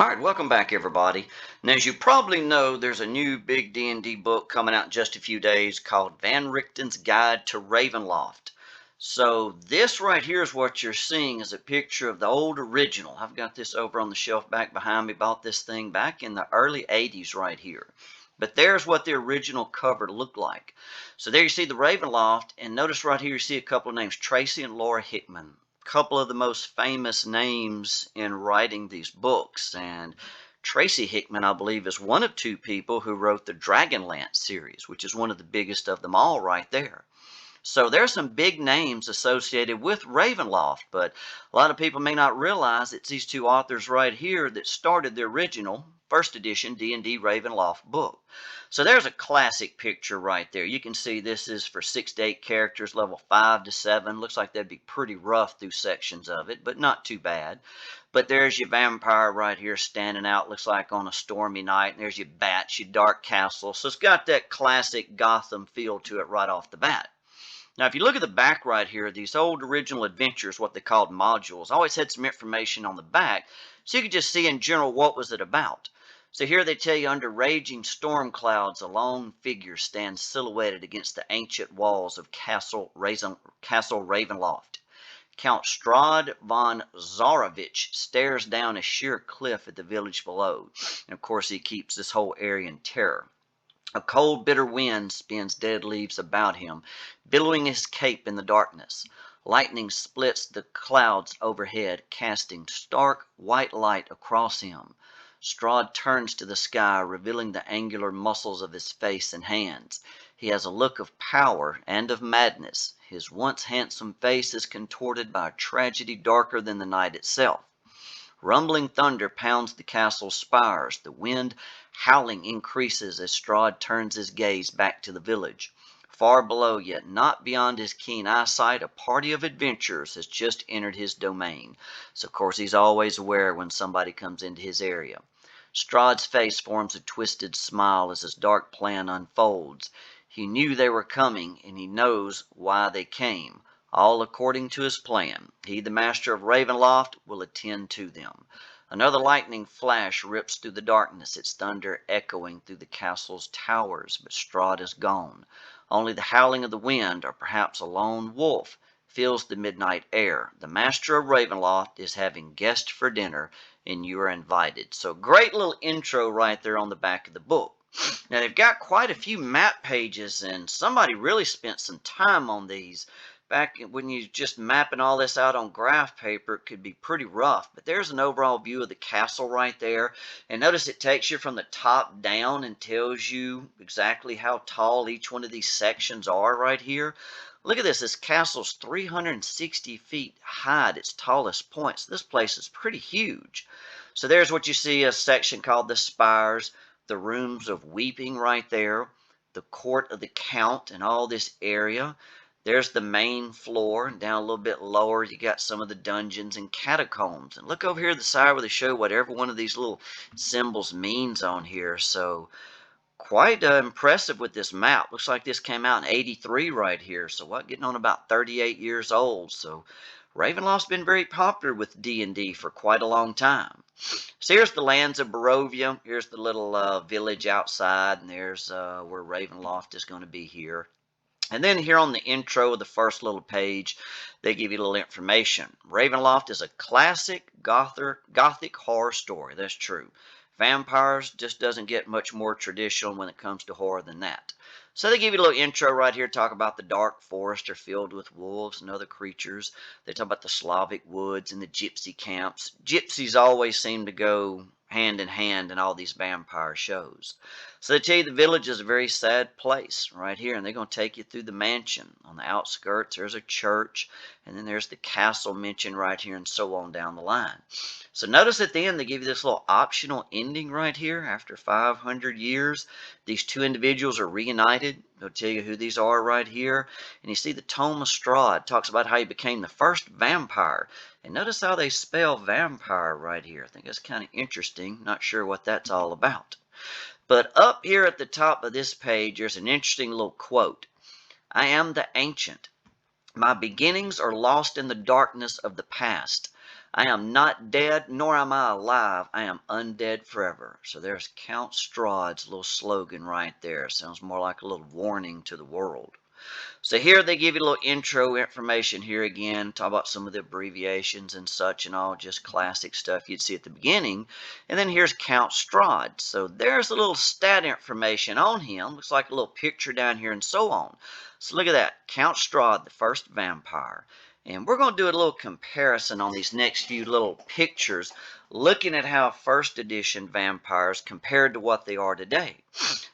All right, welcome back, everybody. Now, as you probably know, there's a new big D&D book coming out in just a few days called Van Richten's Guide to Ravenloft. So this right here is what you're seeing is a picture of the old original. I've got this over on the shelf back behind me. Bought this thing back in the early 80s right here. But there's what the original cover looked like. So there you see the Ravenloft, and notice right here you see a couple of names, Tracy and Laura Hickman. Couple of the most famous names in writing these books. And Tracy Hickman, I believe, is one of two people who wrote the Dragonlance series, which is one of the biggest of them all right there. So there's some big names associated with Ravenloft, but a lot of people may not realize it's these two authors right here that started the original first edition D&D Ravenloft book. So there's a classic picture right there. You can see this is for 6 to 8 characters, level 5 to 7. Looks like that'd be pretty rough through sections of it, but not too bad. But there's your vampire right here standing out, looks like on a stormy night. And there's your bats, your dark castle. So it's got that classic Gotham feel to it right off the bat. Now, if you look at the back right here, these old original adventures, what they called modules, always had some information on the back, so you could just see in general what was it about. So here they tell you under raging storm clouds, a lone figure stands silhouetted against the ancient walls of Castle Ravenloft. Count Strahd von Zarovich stares down a sheer cliff at the village below. And of course, he keeps this whole area in terror. A cold, bitter wind spins dead leaves about him, billowing his cape in the darkness. Lightning splits the clouds overhead, casting stark white light across him. Strahd turns to the sky, revealing the angular muscles of his face and hands. He has a look of power and of madness. His once handsome face is contorted by a tragedy darker than the night itself. Rumbling thunder pounds the castle's spires. The wind howling increases as Strahd turns his gaze back to the village. Far below, yet not beyond his keen eyesight, a party of adventurers has just entered his domain. So, of course, he's always aware when somebody comes into his area. Strahd's face forms a twisted smile as his dark plan unfolds. He knew they were coming, and he knows why they came. All according to his plan. He, the master of Ravenloft, will attend to them. Another lightning flash rips through the darkness, its thunder echoing through the castle's towers, but Strahd is gone. Only the howling of the wind, or perhaps a lone wolf, fills the midnight air. The master of Ravenloft is having guests for dinner, and you are invited. So great little intro right there on the back of the book. Now they've got quite a few map pages, and somebody really spent some time on these. Back when you just mapping all this out on graph paper, it could be pretty rough. But there's an overall view of the castle right there. And notice it takes you from the top down and tells you exactly how tall each one of these sections are right here. Look at this. This castle's 360 feet high at its tallest point. So this place is pretty huge. So there's what you see, a section called the Spires, the Rooms of Weeping right there, the Court of the Count and all this area. There's the main floor, and down a little bit lower, you got some of the dungeons and catacombs. And look over here at the side where they show what every one of these little symbols means on here. So quite impressive with this map. Looks like this came out in '83 right here. So what, getting on about 38 years old. So Ravenloft's been very popular with D&D for quite a long time. So here's the lands of Barovia. Here's the little village outside, and there's where Ravenloft is going to be here. And then here on the intro of the first little page, they give you a little information. Ravenloft is a classic gothic horror story. That's true. Vampires just doesn't get much more traditional when it comes to horror than that. So they give you a little intro right here, talk about the dark forest are filled with wolves and other creatures. They talk about the Slavic woods and the gypsy camps. Gypsies always seem to go hand in hand in all these vampire shows. So they tell you the village is a very sad place right here, and they're going to take you through the mansion. On the outskirts, there's a church, and then there's the castle mentioned right here, and so on down the line. So notice at the end, they give you this little optional ending right here. After 500 years, these two individuals are reunited. They'll tell you who these are right here. And you see the Tome of Strahd talks about how he became the first vampire. And notice how they spell vampire right here. I think that's kind of interesting. Not sure what that's all about. But up here at the top of this page, there's an interesting little quote. I am the ancient. My beginnings are lost in the darkness of the past. I am not dead, nor am I alive. I am undead forever. So there's Count Strahd's little slogan right there. Sounds more like a little warning to the world. So here they give you a little intro information here again, talk about some of the abbreviations and such and all, just classic stuff you'd see at the beginning. And then here's Count Strahd. So there's a little stat information on him. Looks like a little picture down here and so on. So look at that, Count Strahd, the first vampire. And we're going to do a little comparison on these next few little pictures, looking at how first edition vampires compared to what they are today.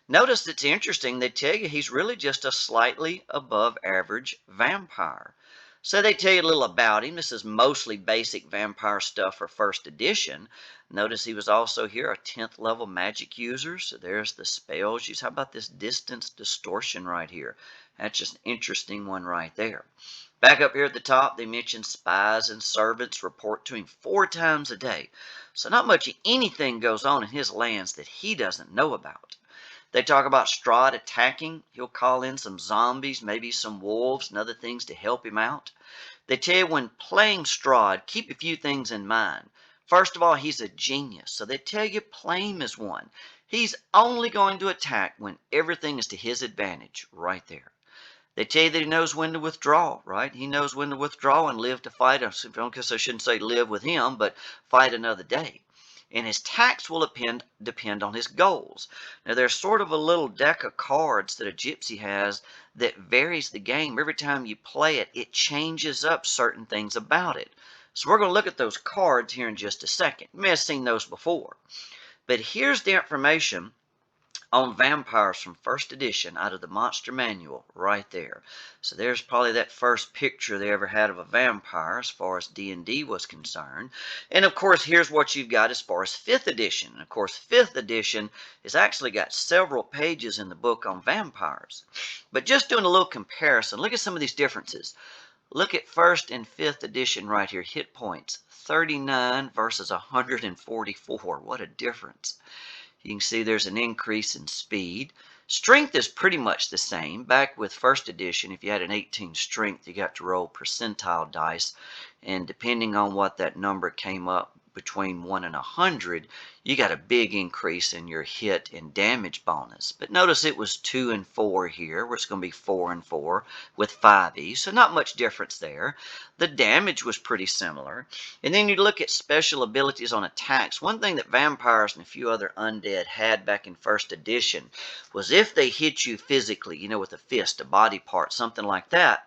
Notice it's interesting. They tell you he's really just a slightly above average vampire. So they tell you a little about him. This is mostly basic vampire stuff for first edition. Notice he was also here a 10th level magic user. So there's the spells used. How about this distance distortion right here? That's just an interesting one right there. Back up here at the top, they mention spies and servants report to him 4 times a day. So not much of anything goes on in his lands that he doesn't know about. They talk about Strahd attacking. He'll call in some zombies, maybe some wolves and other things to help him out. They tell you when playing Strahd, keep a few things in mind. First of all, he's a genius. So they tell you play him as one. He's only going to attack when everything is to his advantage, right there. They tell you that he knows when to withdraw, right? He knows when to withdraw and live to fight. I guess I shouldn't say live with him, but fight another day. And his tax will depend on his goals. Now, there's sort of a little deck of cards that a gypsy has that varies the game. Every time you play it, it changes up certain things about it. So we're going to look at those cards here in just a second. You may have seen those before. But here's the information on vampires from first edition out of the monster manual right there. So there's probably that first picture they ever had of a vampire as far as D&D was concerned. And of course, here's what you've got as far as 5th edition. And of course, 5th edition has actually got several pages in the book on vampires. But just doing a little comparison, look at some of these differences. Look at 1st and 5th edition right here, hit points, 39 versus 144. What a difference. You can see there's an increase in speed. Strength is pretty much the same. Back with first edition, if you had an 18 strength, you got to roll percentile dice. And depending on what that number came up between 1 and 100, you got a big increase in your hit and damage bonus. But notice it was 2 and 4 here, where it's going to be 4 and 4 with 5e, so not much difference there. The damage was pretty similar. And then you look at special abilities on attacks. One thing that vampires and a few other undead had back in first edition was if they hit you physically, you know, with a fist, a body part, something like that,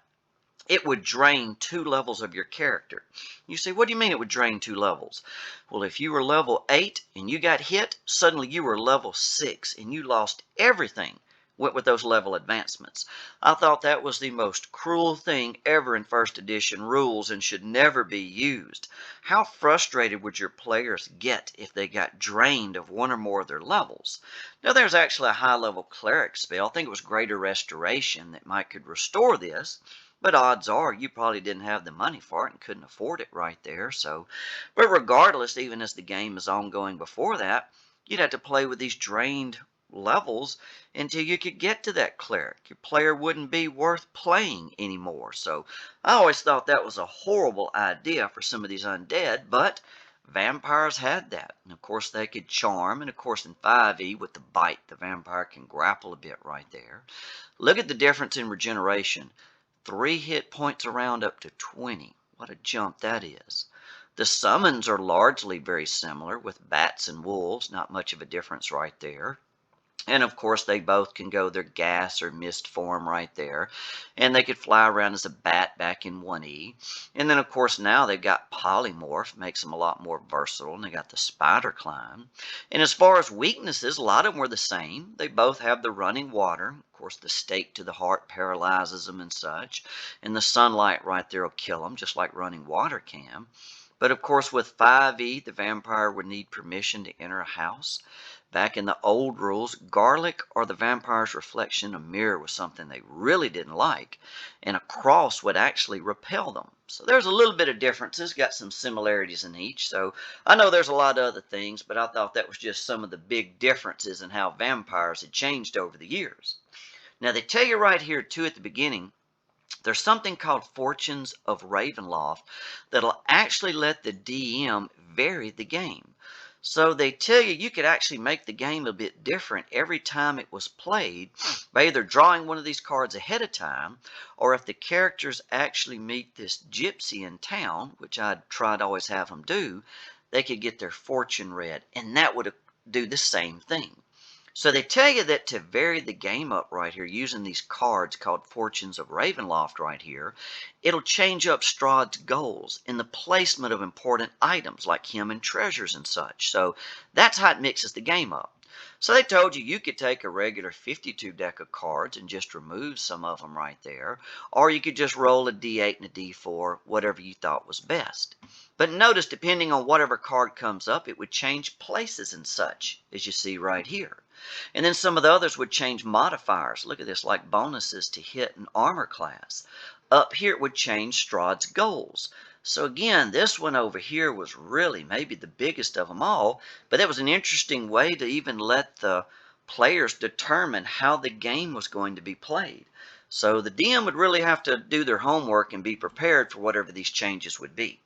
it would drain 2 levels of your character. You say, what do you mean it would drain 2 levels? Well, if you were level 8 and you got hit, suddenly you were level 6 and you lost everything with those level advancements. I thought that was the most cruel thing ever in first edition rules and should never be used. How frustrated would your players get if they got drained of 1 or more of their levels? Now, there's actually a high level cleric spell. I think it was Greater Restoration that could restore this. But odds are you probably didn't have the money for it and couldn't afford it right there. But regardless, even as the game is ongoing before that, you'd have to play with these drained levels until you could get to that cleric. Your player wouldn't be worth playing anymore. So I always thought that was a horrible idea for some of these undead, but vampires had that. And of course they could charm, and of course in 5e with the bite, the vampire can grapple a bit right there. Look at the difference in regeneration. 3 hit points around up to 20. What a jump that is. The summons are largely very similar with bats and wolves. Not much of a difference right there. And of course, they both can go their gas or mist form right there. And they could fly around as a bat back in 1E. And then, of course, now they've got polymorph, makes them a lot more versatile. And they got the spider climb. And as far as weaknesses, a lot of them were the same. They both have the running water. Of course, the stake to the heart paralyzes them and such. And the sunlight right there will kill them, just like running water can. But of course, with 5e, the vampire would need permission to enter a house. Back in the old rules, garlic or the vampire's reflection in a mirror was something they really didn't like, and a cross would actually repel them. So there's a little bit of differences, got some similarities in each. So I know there's a lot of other things, but I thought that was just some of the big differences in how vampires had changed over the years. Now they tell you right here too at the beginning, There's something called Fortunes of Ravenloft that'll actually let the DM vary the game. So they tell you you could actually make the game a bit different every time it was played by either drawing one of these cards ahead of time, or if the characters actually meet this gypsy in town, which I'd try to always have them do, they could get their fortune read, and that would do the same thing. So they tell you that to vary the game up right here using these cards called Fortunes of Ravenloft right here, it'll change up Strahd's goals in the placement of important items like him and treasures and such. So that's how it mixes the game up. So they told you you could take a regular 52 deck of cards and just remove some of them right there, or you could just roll a D8 and a D4, whatever you thought was best. But notice, depending on whatever card comes up, it would change places and such, as you see right here. And then some of the others would change modifiers. Look at this, like bonuses to hit and armor class. Up here, it would change Strahd's goals. So again, this one over here was really maybe the biggest of them all, but that was an interesting way to even let the players determine how the game was going to be played. So the DM would really have to do their homework and be prepared for whatever these changes would be.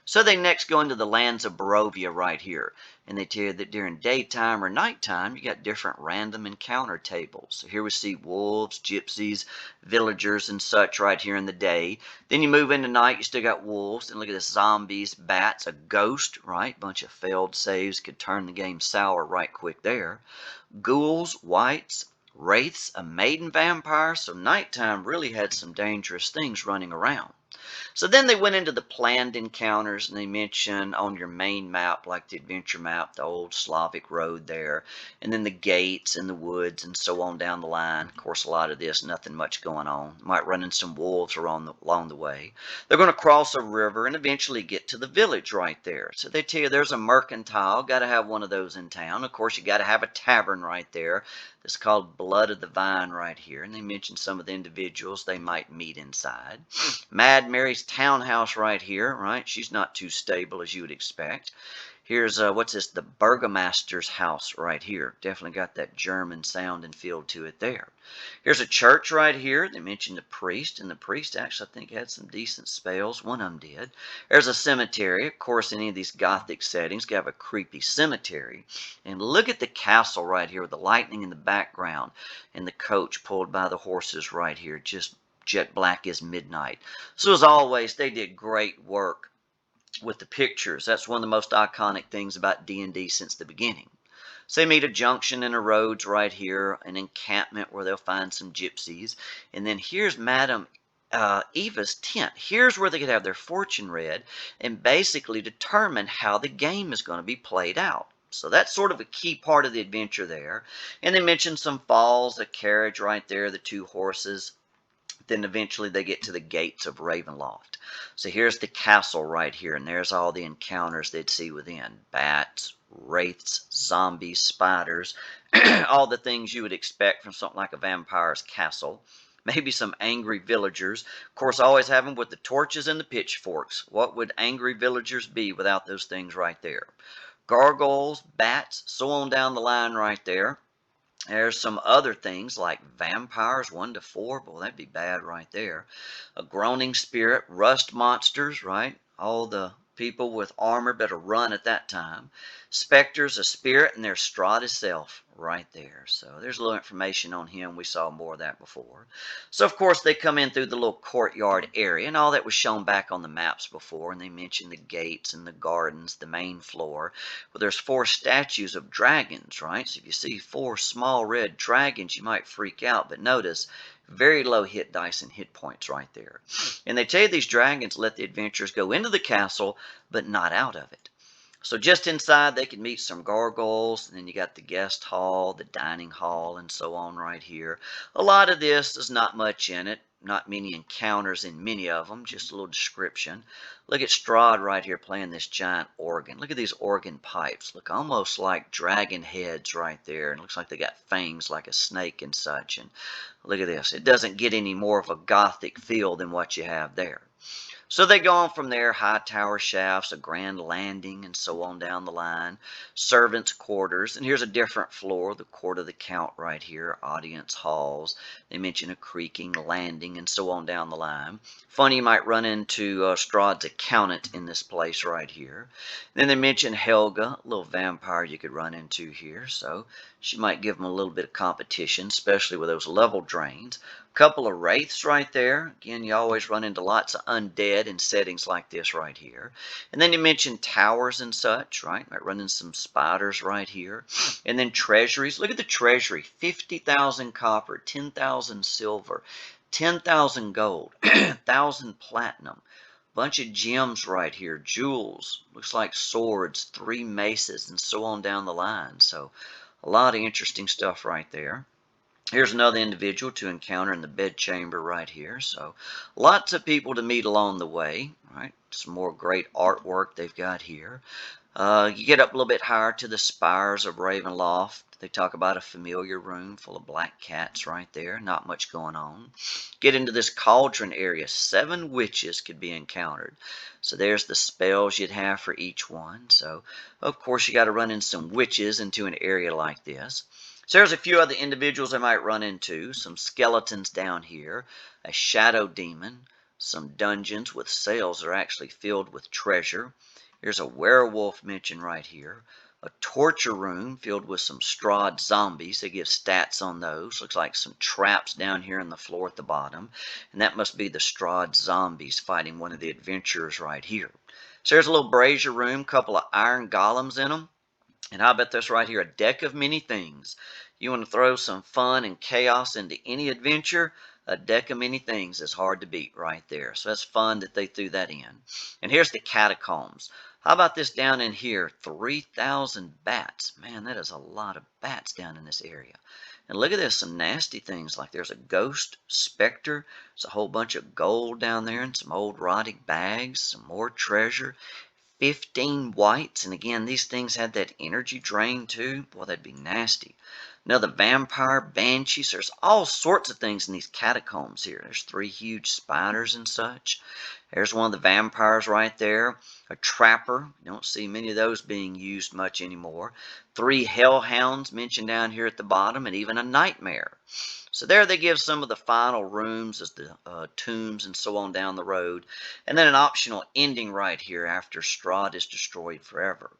So they next go into the lands of Barovia right here. And they tell you that during daytime or nighttime, you got different random encounter tables. So here we see wolves, gypsies, villagers, and such right here in the day. Then you move into night, you still got wolves. And look at this, zombies, bats, a ghost, right? Bunch of failed saves could turn the game sour right quick there. Ghouls, wights, wraiths, a maiden vampire. So nighttime really had some dangerous things running around. So then they went into the planned encounters, and they mentioned on your main map, like the adventure map, the old Slavic road there, and then the gates and the woods and so on down the line. Of course, a lot of this, nothing much going on. Might run into some wolves along the way. They're going to cross a river and eventually get to the village right there. So they tell you there's a mercantile, got to have one of those in town. Of course, you got to have a tavern right there. It's called Blood of the Vine right here, and they mention some of the individuals they might meet inside. Mad Mary's townhouse right here, right? She's not too stable as you would expect. Here's, what's this, the Burgomaster's house right here. Definitely got that German sound and feel to it there. Here's a church right here. They mentioned the priest, and the priest actually, I think, had some decent spells. One of them did. There's a cemetery. Of course, any of these Gothic settings got a creepy cemetery. And look at the castle right here with the lightning in the background and the coach pulled by the horses right here, just jet black as midnight. So as always, they did great work with the pictures. That's one of the most iconic things about D&D since the beginning. So they meet a junction in the roads right here, an encampment where they'll find some gypsies. And then here's Madame Eva's tent. Here's where they could have their fortune read and basically determine how the game is going to be played out. So that's sort of a key part of the adventure there. And they mentioned some falls, a carriage right there, the two horses. Then eventually they get to the gates of Ravenloft. So here's the castle right here, and there's all the encounters they'd see within. Bats, wraiths, zombies, spiders, all the things you would expect from something like a vampire's castle. Maybe some angry villagers. Of course, always have them with the torches and the pitchforks. What would angry villagers be without those things right there? Gargoyles, bats, so on down the line right there. There's some other things like vampires, 1 to 4. Boy, that'd be bad right there. A groaning spirit, rust monsters, right? All the people with armor better run at that time. Specters, a spirit, and there's Strahd himself right there. So there's a little information on him. We saw more of that before. So, of course, they come in through the little courtyard area, and all that was shown back on the maps before, and they mentioned the gates and the gardens, the main floor. Well, there's 4 statues of dragons, right? So if you see 4 small red dragons, you might freak out, but notice very low hit dice and hit points right there. And they tell you these dragons let the adventurers go into the castle, but not out of it. So just inside, they can meet some gargoyles, and then you got the guest hall, the dining hall, and so on right here. A lot of this, there's not much in it. Not many encounters in many of them, just a little description. Look at Strahd right here playing this giant organ. Look at these organ pipes. Look almost like dragon heads right there. And it looks like they got fangs like a snake and such. And look at this. It doesn't get any more of a gothic feel than what you have there. So they go on from there, high tower shafts, a grand landing, and so on down the line. Servants' quarters, and here's a different floor, the court of the count right here, audience halls. They mention a creaking landing, and so on down the line. Funny, you might run into Strahd's accountant in this place right here. Then they mention Helga, a little vampire you could run into here, so she might give them a little bit of competition, especially with those level drains. Couple of wraiths right there. Again, you always run into lots of undead in settings like this right here. And then you mentioned towers and such, right? Might run into some spiders right here. And then treasuries. Look at the treasury. 50,000 copper, 10,000 silver, 10,000 gold, 1,000 platinum. Bunch of gems right here, jewels. Looks like swords, 3 maces, and so on down the line. So a lot of interesting stuff right there. Here's another individual to encounter in the bedchamber right here. So lots of people to meet along the way, right? Some more great artwork they've got here. You get up a little bit higher to the spires of Ravenloft. They talk about a familiar room full of black cats right there. Not much going on. Get into this cauldron area. 7 witches could be encountered. So there's the spells you'd have for each one. So, of course, you got to run in some witches into an area like this. So there's a few other individuals I might run into. Some skeletons down here. A shadow demon. Some dungeons with cells that are actually filled with treasure. Here's a werewolf mentioned right here. A torture room filled with some Strahd zombies. They give stats on those. Looks like some traps down here in the floor at the bottom. And that must be the Strahd zombies fighting one of the adventurers right here. So there's a little brazier room, couple of iron golems in them. And how about this right here? A deck of many things. You want to throw some fun and chaos into any adventure? A deck of many things is hard to beat right there. So that's fun that they threw that in. And here's the catacombs. How about this down in here? 3,000 bats. Man, that is a lot of bats down in this area. And look at this, some nasty things like there's a ghost specter. There's a whole bunch of gold down there and some old rotting bags, some more treasure. 15 whites, and again, these things had that energy drain too. Boy, that'd be nasty. Another vampire, banshees. There's all sorts of things in these catacombs here. There's 3 huge spiders and such. There's one of the vampires right there. A trapper. You don't see many of those being used much anymore. 3 hellhounds mentioned down here at the bottom, and even a nightmare. So there they give some of the final rooms as the tombs and so on down the road. And then an optional ending right here after Strahd is destroyed forever.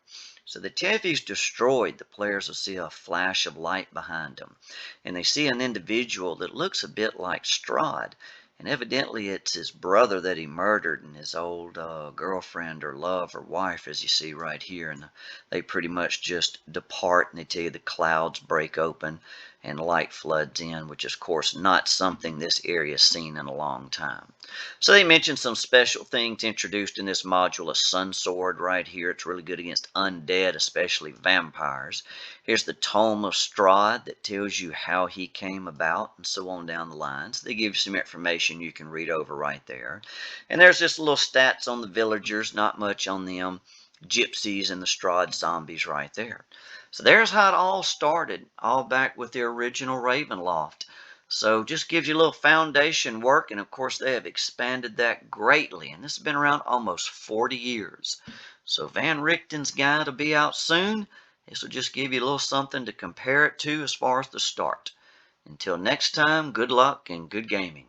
So the if he's destroyed, the players will see a flash of light behind him. And they see an individual that looks a bit like Strahd. And evidently it's his brother that he murdered and his old girlfriend or love or wife, as you see right here. And they pretty much just depart, and they tell you the clouds break open and light floods in, which is, of course, not something this area has seen in a long time. So they mentioned some special things introduced in this module. A sun sword right here. It's really good against undead, especially vampires. Here's the Tome of Strahd that tells you how he came about and so on down the line. So they give you some information you can read over right there. And there's just little stats on the villagers, not much on them gypsies and the Strahd zombies right there. So there's how it all started, all back with the original Ravenloft. So just gives you a little foundation work, and of course they have expanded that greatly, and this has been around almost 40 years. So Van Richten's guide will be out soon. This will just give you a little something to compare it to as far as the start. Until next time, good luck and good gaming.